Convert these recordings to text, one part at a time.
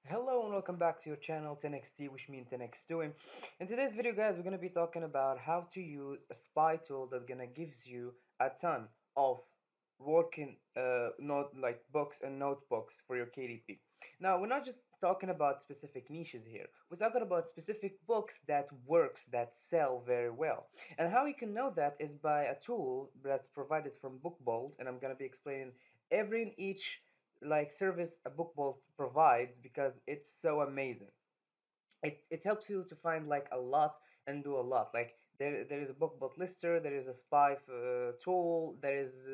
Hello and welcome back to your channel 10xt, which means 10x doing. In today's video, guys, we're gonna be talking about how to use a spy tool that's gonna gives you a ton of working note like books and notebooks for your KDP. Now, we're not just talking about specific niches here. We're talking about specific books that works that sell very well. And how you can know that is by a tool that's provided from BookBolt, and I'm gonna be explaining every and each service a BookBolt provides because it's so amazing. It helps you to find like a lot and do a lot. Like there is a BookBolt lister, there is a spy tool, there is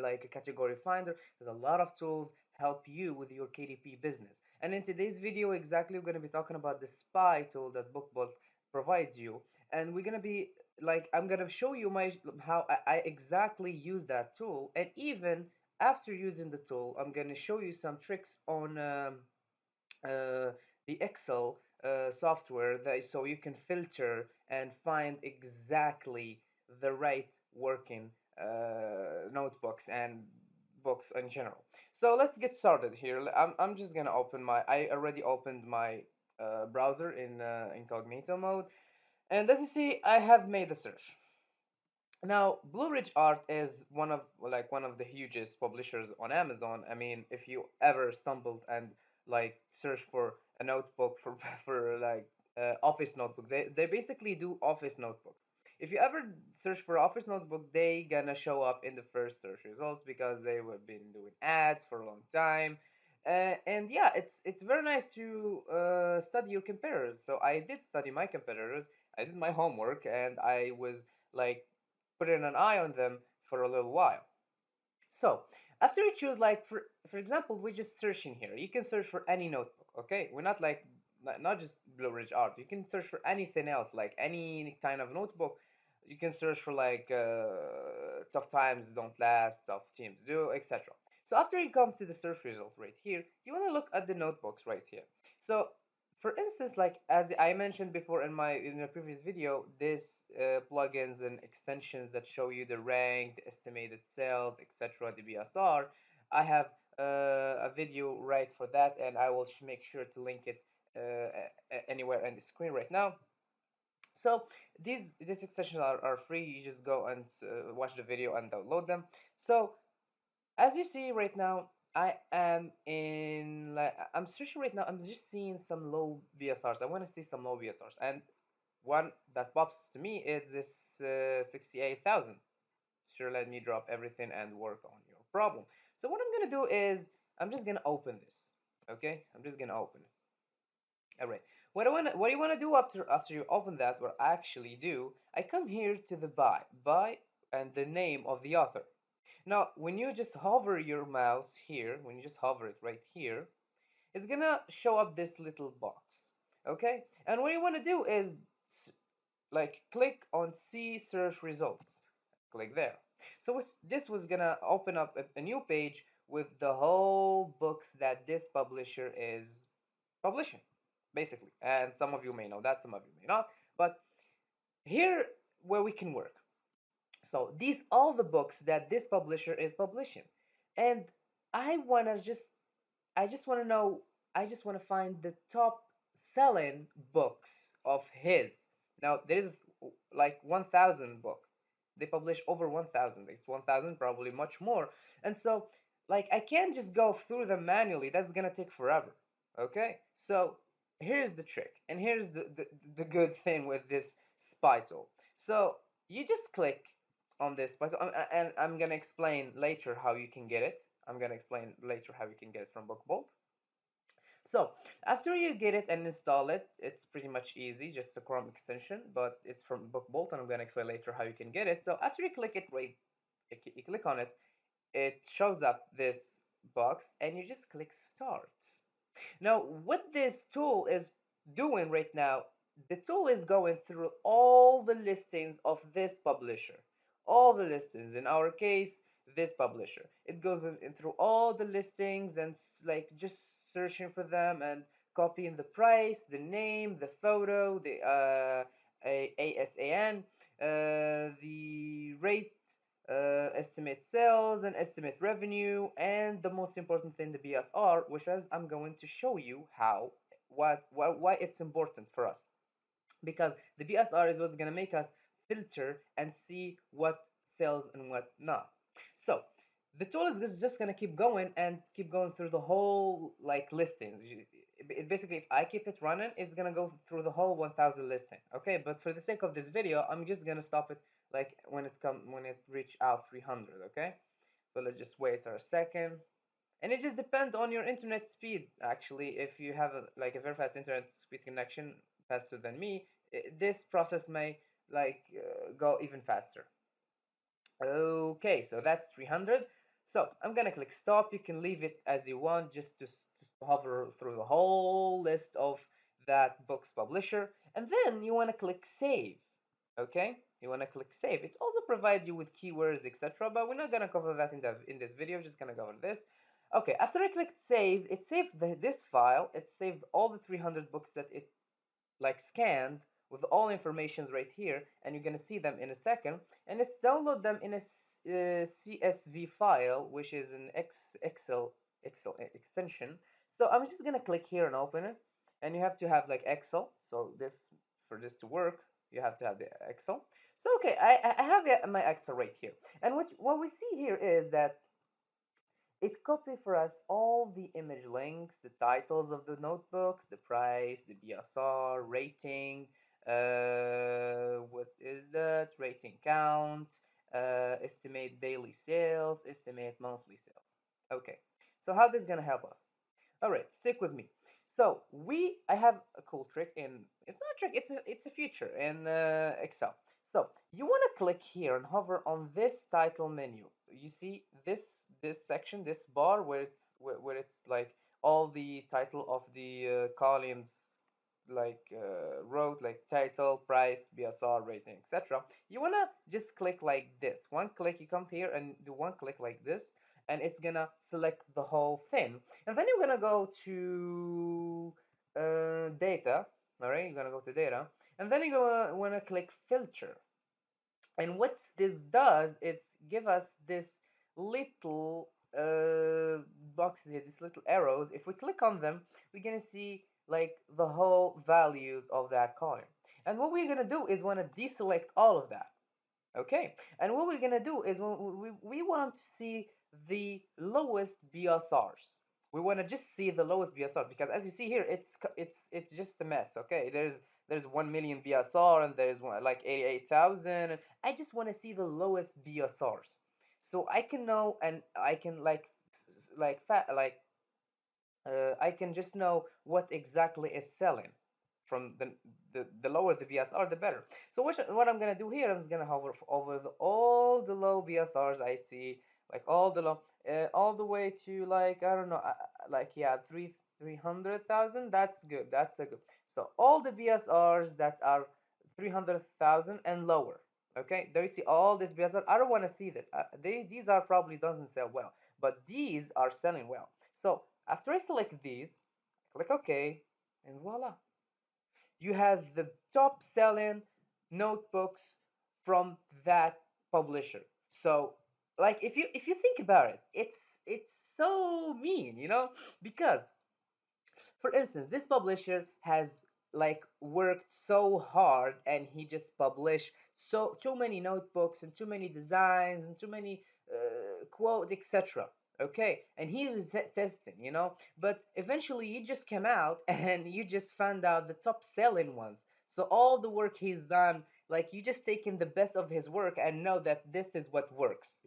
like a category finder. There's a lot of tools help you with your KDP business. And in today's video, exactly, we're going to be talking about the spy tool that BookBolt provides you, and we're going to be like I'm going to show you my how I exactly use that tool, and even after using the tool, I'm going to show you some tricks on uh, the Excel software that so you can filter and find exactly the right working notebooks and books in general. So let's get started here. I'm just gonna open I already opened my browser in incognito mode, and as you see, I have made a search. Now, Blue Ridge Art is one of the hugest publishers on Amazon. I mean, if you ever stumbled and like search for a notebook for office notebook, they basically do office notebooks. If you ever search for office notebook, they gonna show up in the first search results because they have been doing ads for a long time. And yeah, it's very nice to study your competitors. So I did study my competitors. I did my homework, and I was like putting an eye on them for a little while. So after you choose, like for example, we're just searching here. You can search for any notebook. Okay, we're not like not just Blue Ridge Art. You can search for anything else, like any kind of notebook. You can search for like tough times don't last, tough teams do, etc. So after you come to the search result right here, you want to look at the notebooks right here. So for instance, like as I mentioned before in a previous video, this plugins and extensions that show you the rank, the estimated sales, etc., the BSR. I have a video right for that, and I will make sure to link it anywhere on the screen right now. So these extensions are free. You just go and watch the video and download them. So as you see right now, I am in like I'm searching right now. I'm just seeing some low BSRs. I want to see some low BSRs, and one that pops to me is this 68,000. Sure, let me drop everything and work on your problem. So what I'm gonna do is I'm just gonna open this. Okay, I'm just gonna open it. All right. What do you wanna do after you open that? Or actually do? I come here to the buy, and the name of the author. Now, when you just hover your mouse here, when you just hover it right here, it's gonna show up this little box. Okay? And what you want to do is like click on see search results. Click there. So this was gonna open up a new page with the whole books that this publisher is publishing, basically. And some of you may know that, some of you may not. But here where we can work. So these all the books that this publisher is publishing. And I wanna just I just wanna know I just wanna find the top selling books of his. Now there is like 1,000 book. They publish over 1,000. It's 1,000, probably much more. And so like I can't just go through them manually. That's gonna take forever. Okay? So here's the trick, and here's the good thing with this spy tool. So you just click on this spy tool, and I'm gonna explain later how you can get it. I'm gonna explain later how you can get it from BookBolt. So after you get it and install it, it's pretty much easy, just a Chrome extension, but it's from BookBolt, and I'm gonna explain later how you can get it. So after you click it, right, you click on it, it shows up this box, and you just click Start. Now, what this tool is doing right now, the tool is going through all the listings of this publisher. All the listings. In our case, this publisher. It goes in through all the listings and like just searching for them and copying the price, the name, the photo, the ASAN, the rate, estimate sales and estimate revenue, and the most important thing, the BSR, which is I'm going to show you how, why it's important for us, because the BSR is what's going to make us filter and see what sells and what not. So the tool is just going to keep going and keep going through the whole like listings. Basically, if I keep it running, it's going to go through the whole 1000 listing. Okay, but for the sake of this video, I'm just going to stop it like when it reach out 300. Okay, so let's just wait for a second. And it just depends on your internet speed. Actually, if you have like a very fast internet speed connection, faster than me, this process may like go even faster. Okay, so that's 300. So I'm gonna click stop. You can leave it as you want, just to hover through the whole list of that book's publisher, and then you want to click save. Okay, you want to click save. It also provides you with keywords, etc., but we're not gonna cover that in this video. We're just gonna cover this. Okay, after I clicked save, it saved this file. It saved all the 300 books that it like scanned with all informations right here, and you're gonna see them in a second. And it's download them in a CSV file, which is an Excel extension. So I'm just gonna click here and open it, and you have to have like Excel. So this, for this to work, you have to have the Excel. So okay, I have my Excel right here, and what we see here is that it copied for us all the image links, the titles of the notebooks, the price, the BSR, rating, what is that? Rating count, estimate daily sales, estimate monthly sales. Okay, so how this is gonna help us? All right, stick with me. So I have a cool trick in, it's not a trick, it's a feature in Excel. So you want to click here and hover on this title menu. You see this section, this bar where it's like all the title of the columns, like wrote like title, price, BSR, rating, etc. You want to just click like this. One click, you come here and do one click like this, and it's gonna select the whole thing. And then you're gonna go to data. All right, you're gonna go to data, and then you're gonna wanna click filter. And what this does, it's give us this little boxes here, these little arrows. If we click on them, we're gonna see like the whole values of that column. And what we're gonna do is wanna deselect all of that. Okay, and what we're gonna do is we want to see the lowest BSRs. We want to just see the lowest BSR, because as you see here, it's just a mess. Okay, there's 1 million BSR, and there's one, like 88,000, and I just want to see the lowest BSRs, so I can know, and I can I can just know what exactly is selling. From the lower the BSR, the better. So what I'm gonna do here, I'm just gonna hover over all the low BSRs I see, like all the low, all the way to like, I don't know, like, yeah, 300,000. That's good. That's a good. So all the BSRs that are 300,000 and lower. Okay, there you see all this BSR. I don't want to see this. These are probably doesn't sell well, but these are selling well. So after I select these, click OK, and voila, you have the top selling notebooks from that publisher. So like, if you think about it, it's so mean, because for instance, this publisher has like worked so hard, and he just published so too many notebooks and too many designs and too many quotes, etc. Okay, and he was testing, but eventually you just came out and you just found out the top selling ones. So all the work he's done, like, you just taken the best of his work and know that this is what works.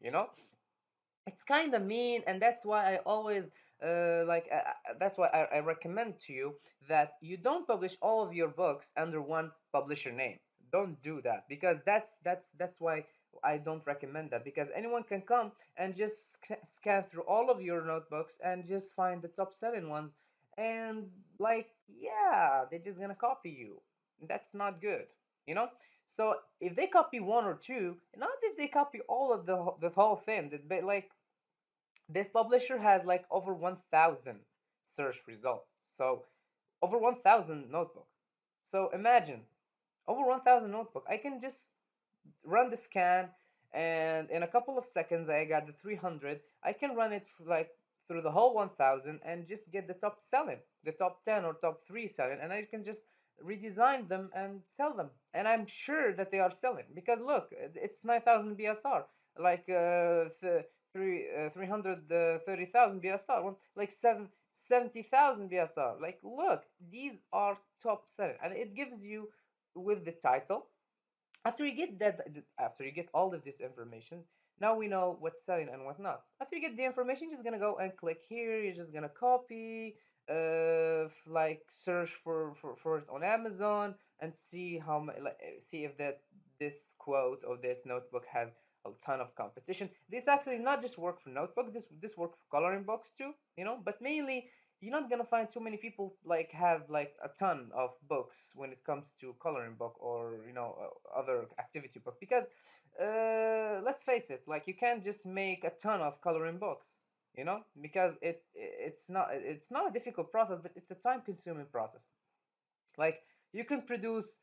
It's kind of mean, and that's why I always that's why I recommend to you that you don't publish all of your books under one publisher name. Don't do that, because that's why I don't recommend that, because anyone can come and just scan through all of your notebooks and just find the top selling ones, and like, yeah, they're just gonna copy you. That's not good, you know so if they copy one or two, not if they copy all of the whole thing. Like, this publisher has like over 1,000 search results, so over 1,000 notebook. So imagine, over 1,000 notebook. I can just run the scan, and in a couple of seconds I got the 300. I can run it like through the whole 1000 and just get the top selling, the top 10 or top 3 selling, and I can just redesign them and sell them. And I'm sure that they are selling because look, it's 9000 BSR, like 330,000 BSR, like 70,000 BSR. Like, look, these are top selling, and it gives you with the title. After you get that, after you get all of these informations, now we know what's selling and what not. After you get the information, you're just gonna go and click here. You're just gonna copy, like search for it on Amazon and see how like, see if that this quote or this notebook has a ton of competition. This actually not just work for notebook. This work for coloring books too. You know, but mainly you're not gonna find too many people like have like a ton of books when it comes to coloring book or other activity book because let's face it, like you can't just make a ton of coloring books, because it's not a difficult process, but it's a time consuming process. Like you can produce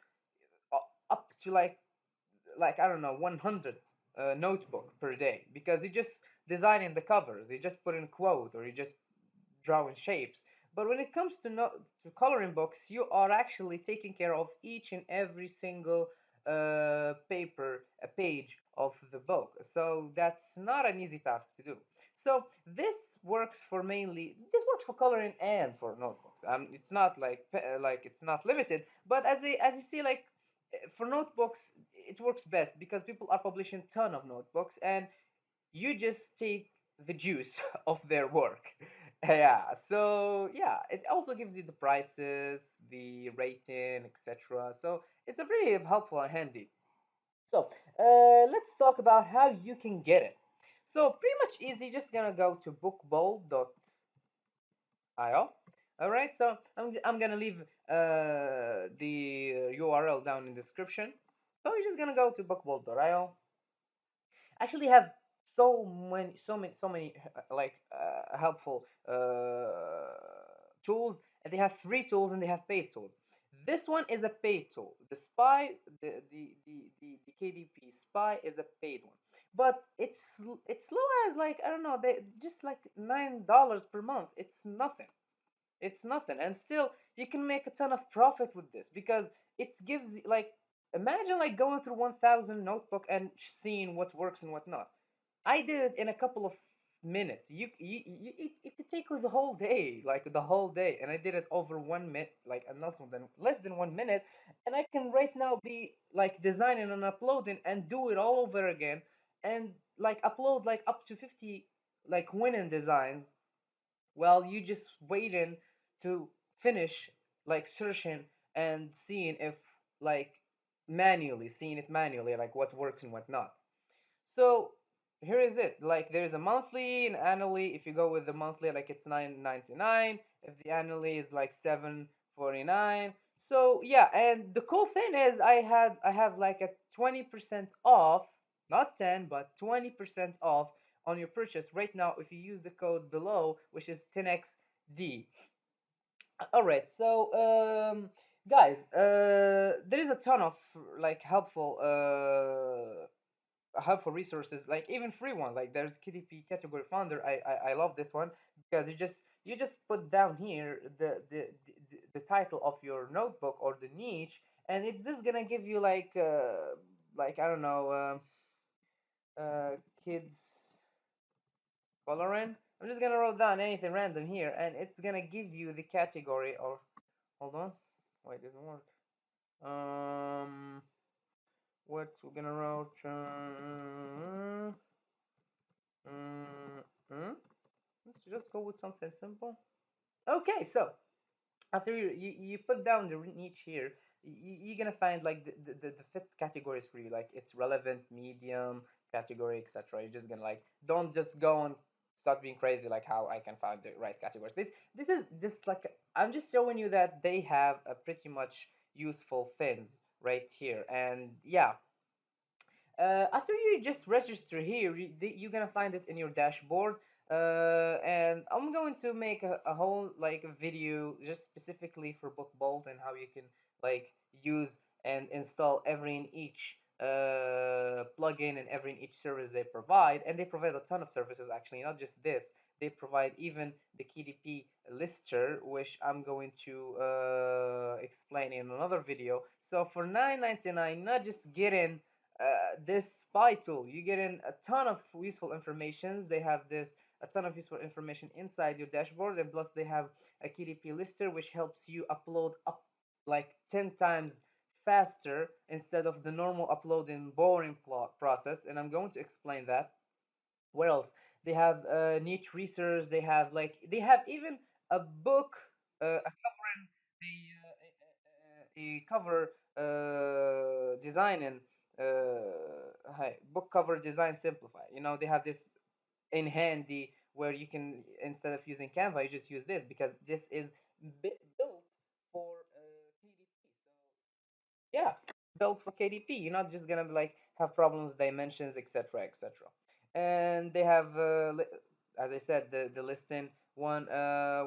up to like I don't know 100 notebook per day because you just designing the covers, you just put in quote or you just drawing shapes. But when it comes to to coloring books, you are actually taking care of each and every single paper, a page of the book. So that's not an easy task to do. So this works for coloring and for notebooks. It's not like it's not limited, but as you see, like for notebooks, it works best because people are publishing ton of notebooks, and you just take the juice of their work. Yeah, so yeah, it also gives you the prices, the rating, etc. So it's a very helpful and handy. So let's talk about how you can get it. So pretty much easy, just gonna go to bookbolt.io. All right, so I'm gonna leave the URL down in the description. So you're just gonna go to bookbolt.io. Actually have so many helpful tools, and they have free tools and they have paid tools. This one is a paid tool. The spy the KDP spy is a paid one, but it's low as like I don't know, they just like $9 per month. It's nothing, and still you can make a ton of profit with this because it gives like, imagine like going through 1000 notebook and seeing what works and what not. I did it in a couple of minutes. It could take you the whole day, like the whole day, and I did it over 1 minute, like less than 1 minute, and I can right now be like designing and uploading and do it all over again, and like upload like up to 50 like winning designs while you just waiting to finish like searching and seeing if like manually seeing it manually like what works and what not. So here is it. Like there's a monthly and annually. If you go with the monthly, like it's 9.99. If the annually is like 7.49. So yeah, and the cool thing is I have like a 20% off, not 10, but 20% off on your purchase right now if you use the code below, which is 10xd. All right, so guys, there is a ton of like helpful resources, like even free one, like there's KDP category founder. I love this one because you just put down here the title of your notebook or the niche, and it's just gonna give you like I don't know, kids coloring. I'm just gonna write down anything random here, and it's gonna give you the category. Or hold on, wait, it doesn't work. What we're gonna write, mm, let's just go with something simple. Okay, so after you put down the niche here, you're gonna find like the fit categories for you, like it's relevant, medium, category, etc. You're just gonna like, don't just go and start being crazy like how I can find the right categories. This is just like, I'm just showing you that they have a pretty much useful things right here. And yeah, after you just register here, you're gonna find it in your dashboard. And I'm going to make a whole like a video just specifically for BookBolt and how you can like use and install every and each plugin and every each service they provide, and they provide a ton of services actually, not just this. They provide even the KDP lister, which I'm going to explain in another video. So for 9.99, not just getting this spy tool, you get in a ton of useful informations. They have this a ton of useful information inside your dashboard, and plus they have a KDP lister which helps you upload up like 10 times faster instead of the normal uploading boring process, and I'm going to explain that. What else? They have niche research. They have even a book, a covering a cover design and hi, book cover design simplify. You know, they have this in handy where you can, instead of using Canva, you just use this because this is built for KDP. So yeah, built for KDP. You're not just gonna be like have problems, dimensions, etc., etc. And they have, as I said, the listing one.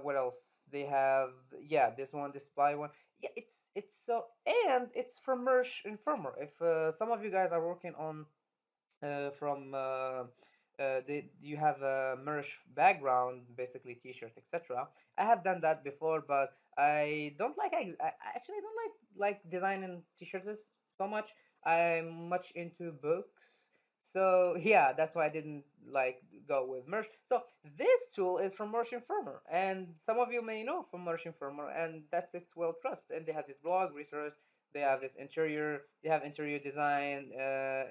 What else? They have, yeah, this one, the spy one. Yeah, it's so, and it's from Merch Informer. If some of you guys are working on from you have a merch background, basically t-shirt, etc. I have done that before, but I don't like, I actually don't like designing t-shirts so much. I'm much into books, so yeah, that's why I didn't like go with merch. So this tool is from Merch Informer, and some of you may know from Merch Informer, and that's its well trust. And they have this blog resource, they have this interior, they have interior design,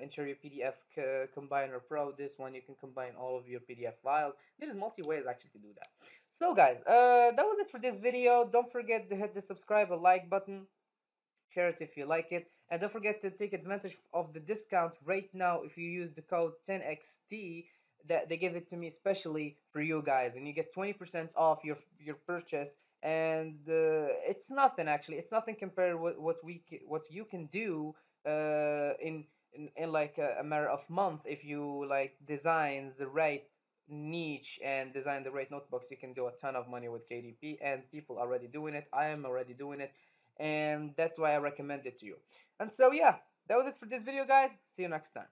interior PDF combiner pro. This one you can combine all of your PDF files. There's multi ways actually to do that. So guys, that was it for this video. Don't forget to hit the subscribe or like button, share it if you like it, and don't forget to take advantage of the discount right now if you use the code 10XT. That they give it to me especially for you guys, and you get 20% off your purchase. And it's nothing actually, it's nothing compared with what you can do in like a matter of month. If you like designs the right niche and design the right notebooks, you can do a ton of money with KDP, and people are already doing it. I am already doing it, and that's why I recommend it to you. And so yeah, that was it for this video, guys. See you next time.